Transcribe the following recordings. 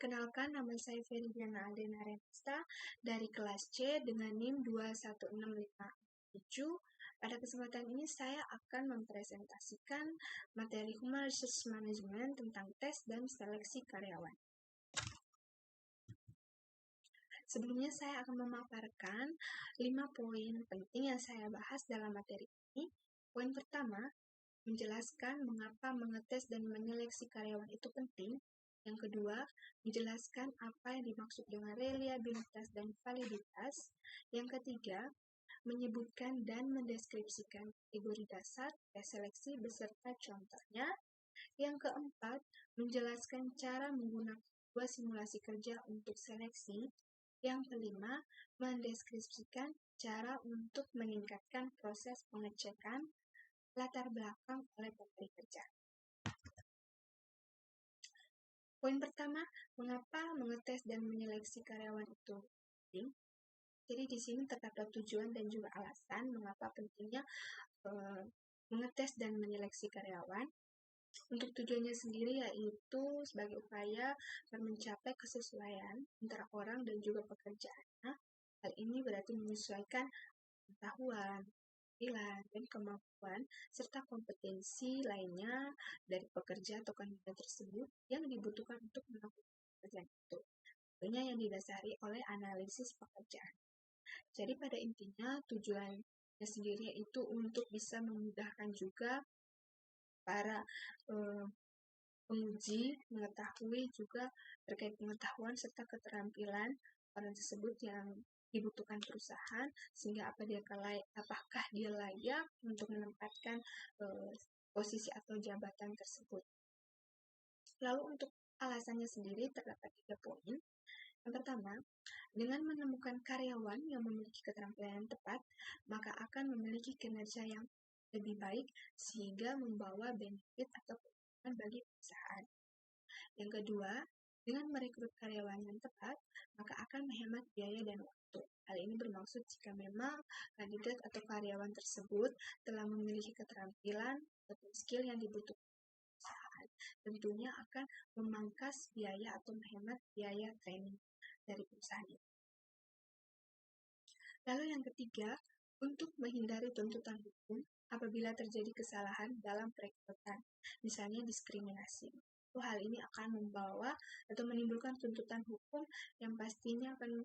Perkenalkan, nama saya Feridiana Aldena Renata dari kelas C dengan NIM 21657. Pada kesempatan ini saya akan mempresentasikan materi Human Resource Management tentang tes dan seleksi karyawan. Sebelumnya saya akan memaparkan 5 poin penting yang saya bahas dalam materi ini. Poin pertama, menjelaskan mengapa mengetes dan menyeleksi karyawan itu penting. Yang kedua, menjelaskan apa yang dimaksud dengan reliabilitas dan validitas. Yang ketiga, menyebutkan dan mendeskripsikan kategori dasar tes seleksi beserta contohnya. Yang keempat, menjelaskan cara menggunakan dua simulasi kerja untuk seleksi. Yang kelima, mendeskripsikan cara untuk meningkatkan proses pengecekan latar belakang oleh pemberi kerja. Poin pertama, mengapa mengetes dan menyeleksi karyawan itu penting? Jadi di sini terdapat tujuan dan juga alasan mengapa pentingnya mengetes dan menyeleksi karyawan. Untuk tujuannya sendiri yaitu sebagai upaya mencapai kesesuaian antara orang dan juga pekerjaannya. Hal ini berarti menyesuaikan pengetahuan, keterampilan, dan kemampuan serta kompetensi lainnya dari pekerja atau kandidat tersebut yang dibutuhkan untuk melakukan pekerjaan itu. Tentunya yang didasari oleh analisis pekerjaan. Jadi pada intinya tujuannya sendiri itu untuk bisa memudahkan juga para penguji mengetahui juga terkait pengetahuan serta keterampilan orang tersebut yang dibutuhkan perusahaan, sehingga apakah dia layak untuk menempatkan posisi atau jabatan tersebut. Lalu untuk alasannya sendiri terdapat 3 poin. Yang pertama, dengan menemukan karyawan yang memiliki keterampilan yang tepat, maka akan memiliki kinerja yang lebih baik sehingga membawa benefit atau keuntungan bagi perusahaan. Yang kedua, dengan merekrut karyawan yang tepat, maka akan menghemat biaya dan waktu. Hal ini bermaksud jika memang kandidat atau karyawan tersebut telah memiliki keterampilan atau skill yang dibutuhkan perusahaan, tentunya akan memangkas biaya atau menghemat biaya training dari perusahaan itu. Lalu yang ketiga, untuk menghindari tuntutan hukum apabila terjadi kesalahan dalam perekrutan, misalnya diskriminasi. Hal ini akan membawa atau menimbulkan tuntutan hukum yang pastinya akan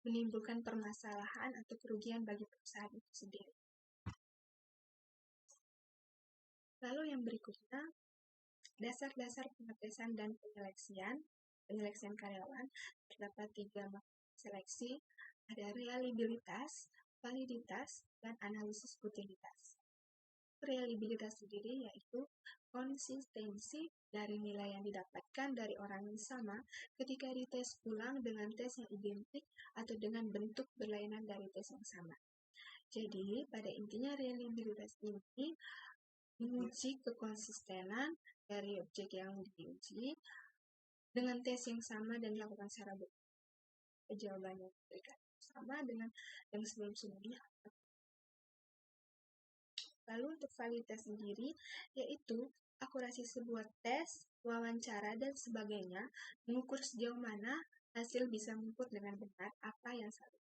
menimbulkan permasalahan atau kerugian bagi perusahaan itu sendiri. Lalu yang berikutnya, dasar-dasar pengetesan dan penyeleksian karyawan. Terdapat 3 seleksi, ada reliabilitas, validitas, dan analisis utilitas. Reliabilitas sendiri yaitu konsistensi dari nilai yang didapatkan dari orang yang sama ketika dites ulang dengan tes yang identik atau dengan bentuk berlainan dari tes yang sama. Jadi, pada intinya reliabilitas ini menguji kekonsistenan dari objek yang diuji dengan tes yang sama dan dilakukan secara berulang. Jawabannya diberikan sama dengan yang sebelum-sebelumnya. Lalu untuk validitas sendiri, yaitu akurasi sebuah tes, wawancara, dan sebagainya, mengukur sejauh mana hasil bisa mengukur dengan benar apa yang salah.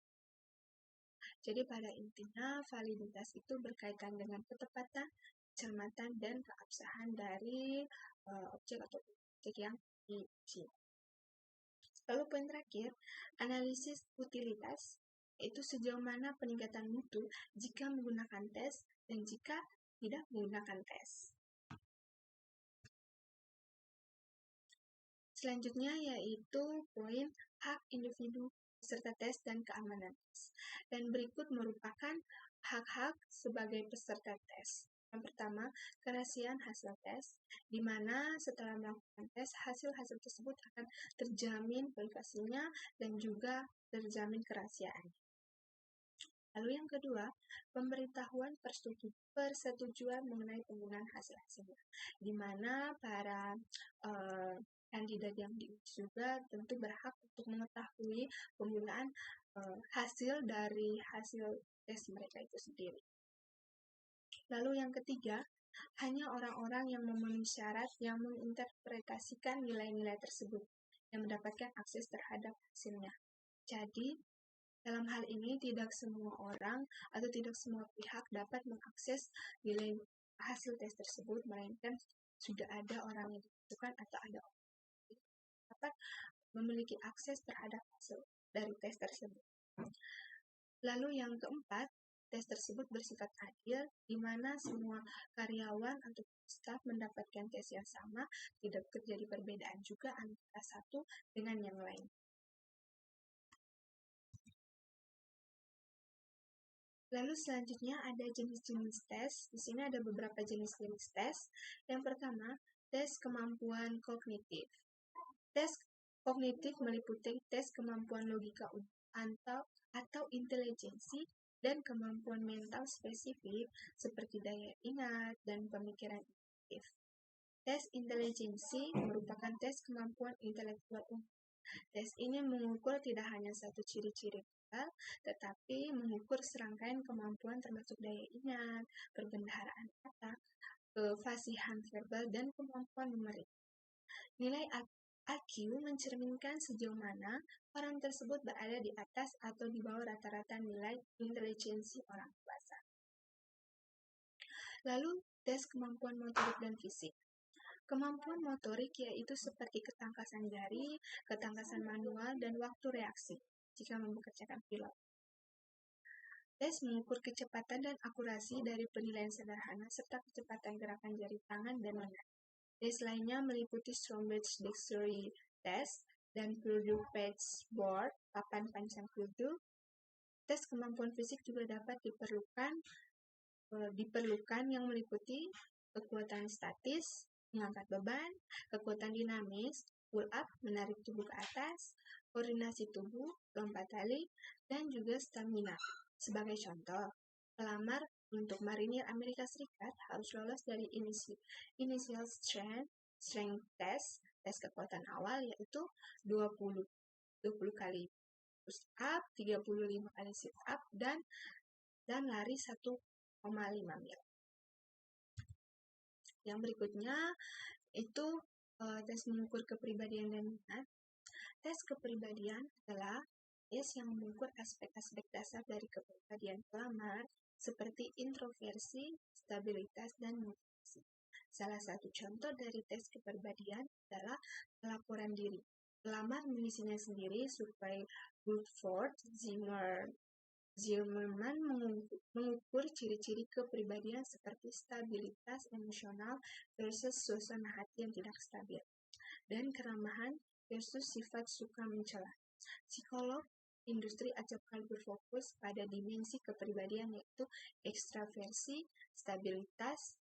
Jadi pada intinya, validitas itu berkaitan dengan ketepatan, kecermatan, dan keabsahan dari objek atau objek yang diuji. Lalu poin terakhir, analisis utilitas, yaitu sejauh mana peningkatan mutu jika menggunakan tes dan jika tidak menggunakan tes. Selanjutnya yaitu poin hak individu peserta tes dan keamanan tes. Dan berikut merupakan hak-hak sebagai peserta tes. Yang pertama, kerahasiaan hasil tes, di mana setelah melakukan tes, hasil-hasil tersebut akan terjamin privasinya dan juga terjamin kerahasiaannya. Lalu yang kedua, pemberitahuan persetujuan mengenai penggunaan hasil-hasilnya, di mana para kandidat yang diuji juga tentu berhak untuk mengetahui penggunaan hasil dari hasil tes mereka itu sendiri. Lalu yang ketiga, hanya orang-orang yang memenuhi syarat yang menginterpretasikan nilai-nilai tersebut. yang mendapatkan akses terhadap hasilnya. Jadi, dalam hal ini tidak semua orang atau tidak semua pihak dapat mengakses nilai hasil tes tersebut, melainkan sudah ada orang yang dibutuhkan atau ada orang yang dapat memiliki akses terhadap hasil dari tes tersebut. Lalu yang keempat, tes tersebut bersifat adil, di mana semua karyawan atau staf mendapatkan tes yang sama, tidak terjadi perbedaan juga antara satu dengan yang lain. Lalu selanjutnya ada jenis-jenis tes. Di sini ada beberapa jenis-jenis tes. Yang pertama, tes kemampuan kognitif. Tes kognitif meliputi tes kemampuan logika atau intelijensi dan kemampuan mental spesifik seperti daya ingat dan pemikiran induktif. Tes intelijensi merupakan tes kemampuan intelektual umum. Tes ini mengukur tidak hanya satu ciri-ciri verbal, tetapi mengukur serangkaian kemampuan termasuk daya ingat, perbendaharaan kata, kefasihan verbal, dan kemampuan numerik. Nilai IQ mencerminkan sejauh mana orang tersebut berada di atas atau di bawah rata-rata nilai intelijensi orang dewasa. Lalu, tes kemampuan motorik dan fisik. Kemampuan motorik yaitu seperti ketangkasan jari, ketangkasan manual, dan waktu reaksi jika mempekerjakan pilot. Tes mengukur kecepatan dan akurasi dari penilaian sederhana serta kecepatan gerakan jari tangan dan lengan. Tes lainnya meliputi Stromberg's Dictionary Test dan Purdue Patchwork, papan panjang Purdue. Tes kemampuan fisik juga dapat diperlukan yang meliputi kekuatan statis, mengangkat beban, kekuatan dinamis, pull up, menarik tubuh ke atas, koordinasi tubuh, lompat tali, dan juga stamina. Sebagai contoh, pelamar untuk marinir Amerika Serikat harus lolos dari initial strength test, tes kekuatan awal yaitu 20 kali push up, 35 kali sit up, dan lari 1,5 mil. Yang berikutnya itu tes mengukur kepribadian dan minat. Tes kepribadian adalah tes yang mengukur aspek-aspek dasar dari kepribadian pelamar seperti introversi, stabilitas, dan motivasi. Salah satu contoh dari tes kepribadian adalah pelaporan diri. Pelamar mengisinya sendiri survei Woodford Zimmerman mengukur ciri-ciri kepribadian seperti stabilitas emosional versus suasana hati yang tidak stabil, dan keramahan versus sifat suka mencela. Psikolog industri acapkali berfokus pada dimensi kepribadian yaitu ekstraversi, stabilitas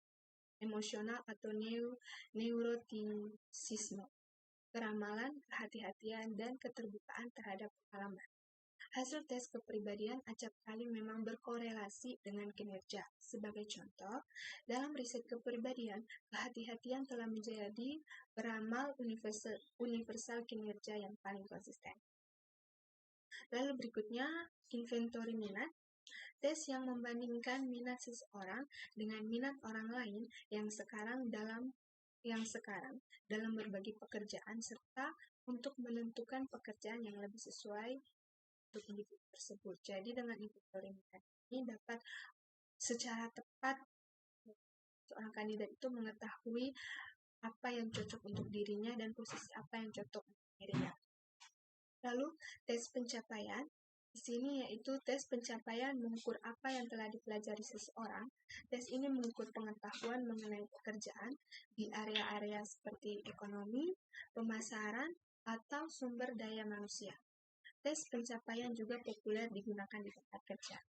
emosional atau neurotisisme, keramalan, kehati-hatian, dan keterbukaan terhadap pengalaman. Hasil tes kepribadian acapkali memang berkorelasi dengan kinerja. Sebagai contoh, dalam riset kepribadian, kehati-hatian telah menjadi peramal universal kinerja yang paling konsisten. Lalu berikutnya, inventory minat. Tes yang membandingkan minat seseorang dengan minat orang lain yang sekarang dalam berbagai pekerjaan serta untuk menentukan pekerjaan yang lebih sesuai untuk individu tersebut. Jadi dengan inventory minat ini dapat secara tepat seorang kandidat itu mengetahui apa yang cocok untuk dirinya dan posisi apa yang cocok untuk dirinya. Lalu tes pencapaian. Di sini yaitu tes pencapaian mengukur apa yang telah dipelajari seseorang. Tes ini mengukur pengetahuan mengenai pekerjaan di area-area seperti ekonomi, pemasaran, atau sumber daya manusia. Tes pencapaian juga populer digunakan di tempat kerja.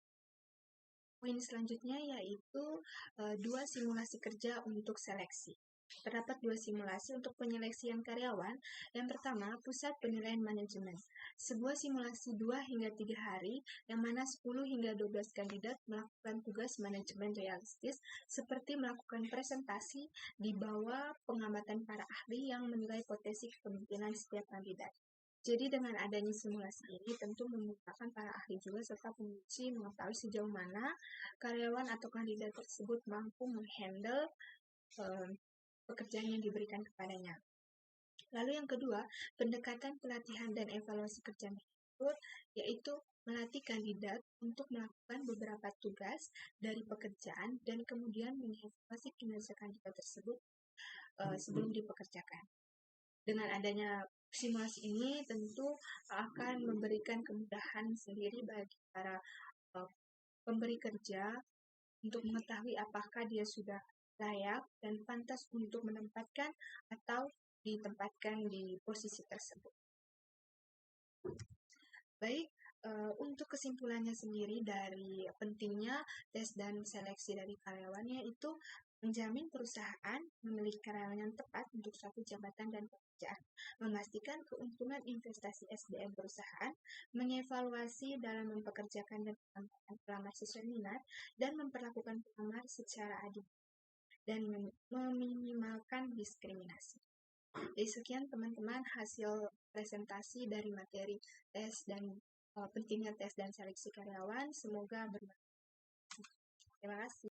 Poin selanjutnya yaitu 2 simulasi kerja untuk seleksi. Terdapat 2 simulasi untuk penyeleksian karyawan. Yang pertama, pusat penilaian manajemen. Sebuah simulasi 2 hingga 3 hari, yang mana 10 hingga 12 kandidat melakukan tugas manajemen realistis, seperti melakukan presentasi di bawah pengamatan para ahli yang menilai potensi kepemimpinan setiap kandidat. Jadi dengan adanya simulasi ini tentu memudahkan para ahli juga serta penguji mengetahui sejauh mana karyawan atau kandidat tersebut mampu menghandle pekerjaan yang diberikan kepadanya. Lalu yang kedua, pendekatan pelatihan dan evaluasi kerja manajer, yaitu melatih kandidat untuk melakukan beberapa tugas dari pekerjaan dan kemudian mengevaluasi kinerja kandidat tersebut sebelum dipekerjakan. Dengan adanya simulasi ini tentu akan memberikan kemudahan sendiri bagi para pemberi kerja untuk mengetahui apakah dia sudah layak dan pantas untuk menempatkan atau ditempatkan di posisi tersebut. Baik, untuk kesimpulannya sendiri dari pentingnya tes dan seleksi dari karyawannya itu menjamin perusahaan memiliki karyawan yang tepat untuk suatu jabatan dan pekerjaan, memastikan keuntungan investasi SDM perusahaan, mengevaluasi dalam mempekerjakan dan penempatan pelamar sesuai minat, dan memperlakukan pelamar secara adil, dan meminimalkan diskriminasi. Jadi sekian teman-teman hasil presentasi dari materi tes dan pentingnya tes dan seleksi karyawan. Semoga bermanfaat. Terima kasih.